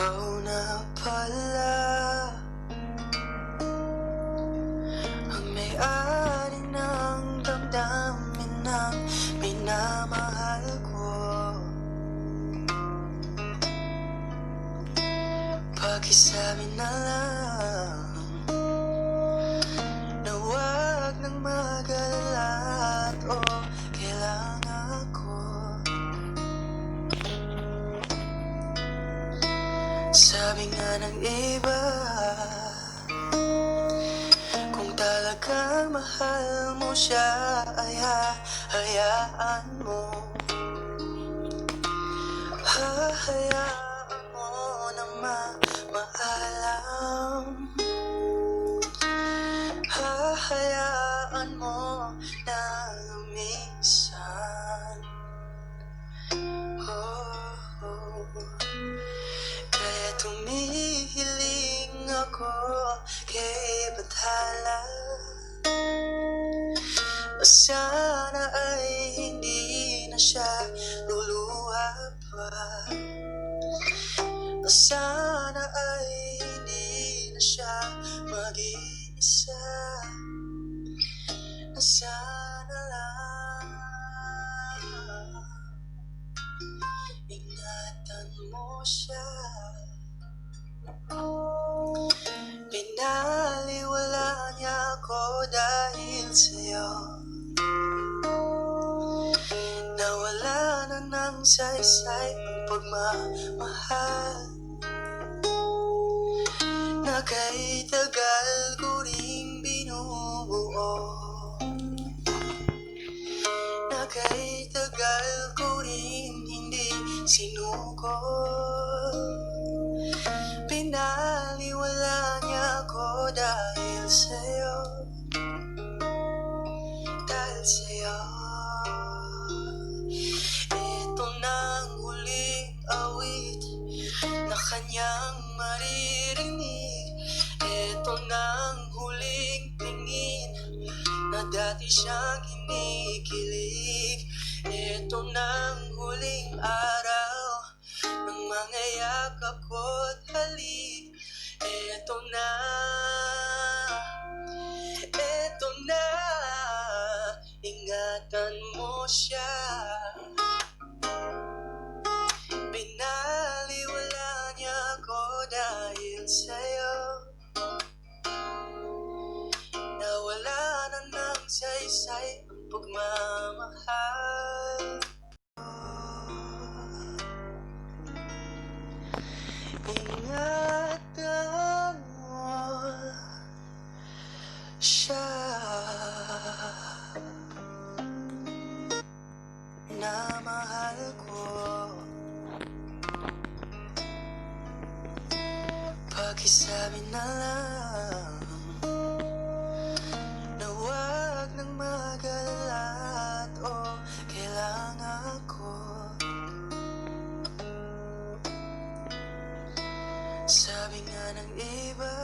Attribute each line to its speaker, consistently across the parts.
Speaker 1: Ikaw na pala ang may-ari ng damdamin ng minamahal ko. Pakisabi na lang na wag nang mag-alala at okay lang ako. Sabi nga ng iba, kung talagang mahal mo siya ay hahayaan mo. Hahayaan mo na maalam. Hahayaan mo na lumisan. Kaya tumihiling ako kay Bathala. Sana ay hindi na siya luluha pa. Sana ay hindi na siya mag-iisa. Sana lang ingatan mo siya. Binalewala niya ako dahil sa'yo. Nawala na ng saysay ang pagmamahal na kay tagal ko ring binubuo. Na kay tagal ko rin hindi sinuko. Binaliwala niya ako dahil sa'yo. Dahil sa'yo. Ito nang huling awit na kanyang maririnig. Ito nang huling tingin na dati siyang kinikilig. Ito nang huling araw ng mga yakap ko't halik. Ito na, ingatan mo siya. Binaliwala niya ako dahil sa'yo. Nawala na ng saysay ang pagmamahal. Ingatan mo siya na mahal ko. Pakisabi na lang na wag nang mag-alala at okay lang ako. Sabi nga ng iba,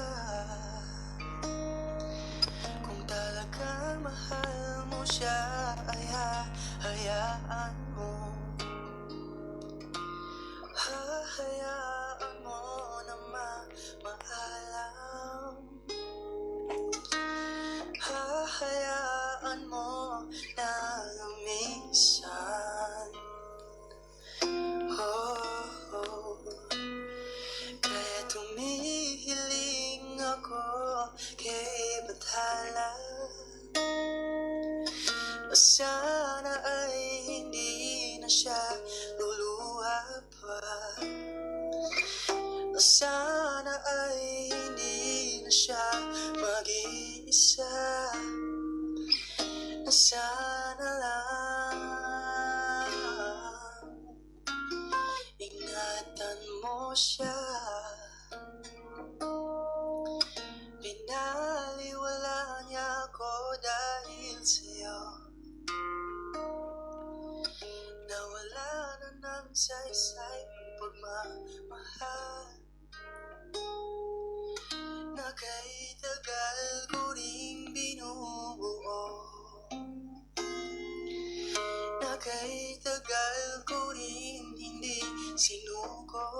Speaker 1: kung talagang mahal mo siya ay hahayaan mo. Hahayaan mo na maalam. Hahayaan mo na lumisan. Kaya tumihiling ako kay Bathala. Sana ay hindi na siya luluha pa. Sana ay hindi na siya mag-iisa. Sana lang ingatan mo siya. Binaliwala niya ako dahil sa'yo. Nawala na ng saysay ang pagmamahal na kay tagal ko ring binubuo. Na kay tagal ko rin hindi sinuko.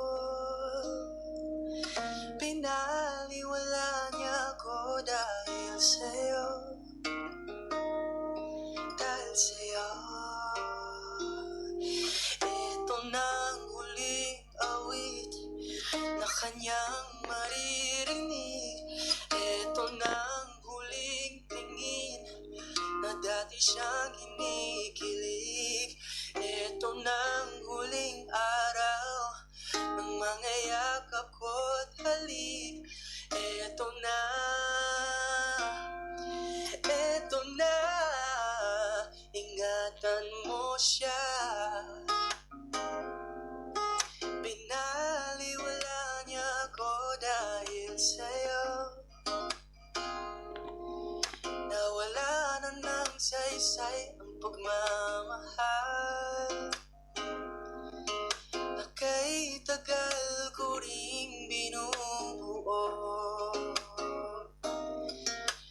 Speaker 1: siyang kinikilig. Ito nang huling araw ng mga yakap ko't halik. Ito na, ingatan mo siya. Binaliwala niya ako dahil sa'yo. Nawala na ng saysay ang pagmamahal na kay tagal ko ring binubuo,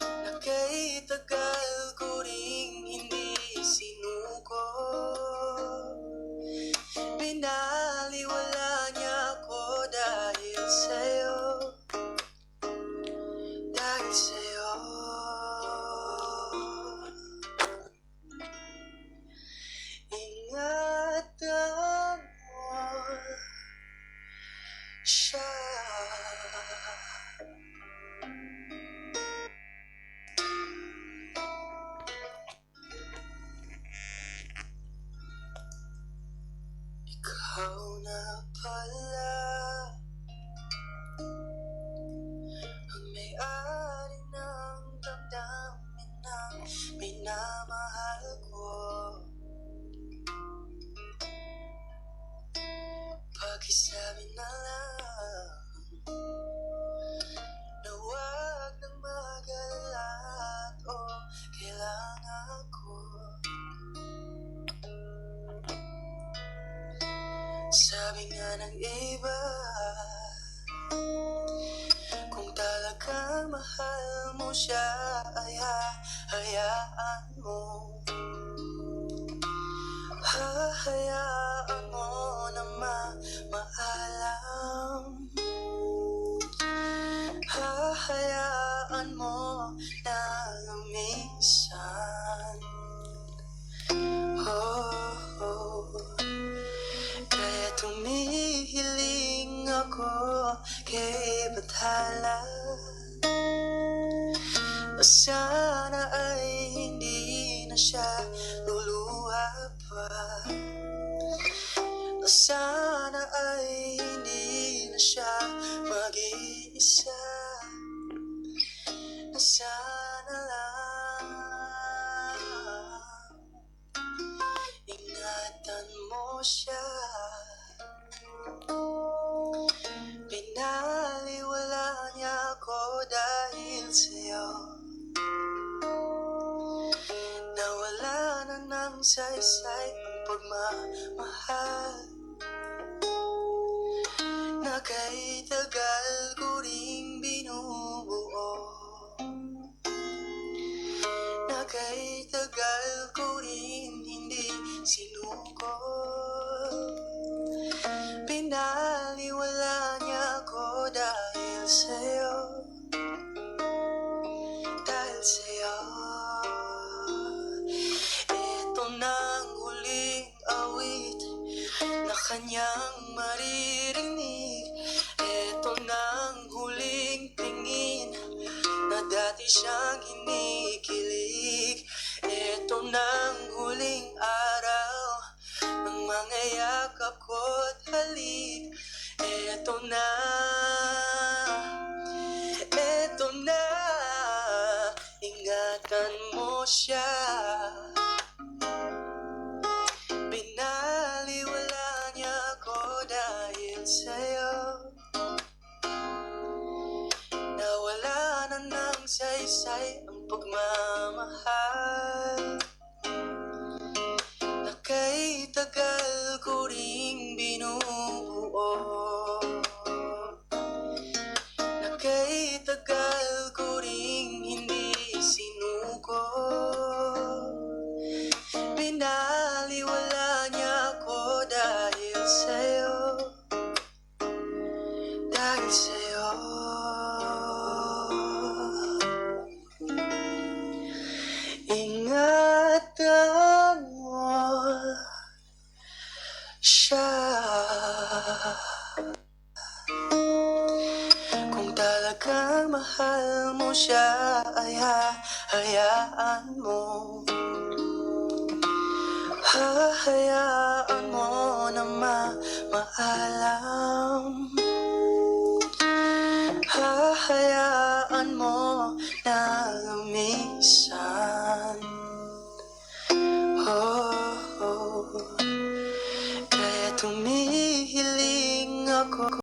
Speaker 1: na kay tagal ko ring hindi sinuko. Binaliwala niya ako dahil sa'yo, dahil sa'yo. Ingatan mo siya. Ikaw na pala ang may-ari ng damdamin ng minamahal ko. Pakisabi na lang na huwag nang mag-alala o kailangan ko. Sabi nga ng iba, kung talagang mahal mo siya ay hahayaan mo. Hahayaan mo na maalam. Hahayaan mo na lumisan. Kaya tumihiling ako kay Bathala na sana ay hindi na siya luluha pa, na sana ay hindi na siya mag-iisa, na sana lang ingatan mo siya. Binaliwala niya ako dahil sa'yo. Nawala na ng saysay ang pagmamahal na kay tagal ko ring binubuo, na kay tagal ko ring hindi sinuko. Binaliwala niya ako dahil sa'yo, dahil sa'yo. Ito nang huling awit na kanyang maririnig. Ito nang huling tingin na dati siyang kinikilig. Ito nang huling araw ng mga yakap ko't halik. Ito na, ingatan mo siya. Binaliwala niya ako dahil sa'yo. Nawala na ng saysay ang pagmamahal na kay tagal ko ring binubuo, na kay tagal ko ring hindi sinuko. Binaliwala niya ako dahil sa'yo, dahil sa'yo. Ingatan mo siya. Kung talagang mahal mo siya ay hahayaan mo. Hahayaan mo na maalam. Hahayaan mo na lumisan. Oh, oh. Kaya tumihiling ako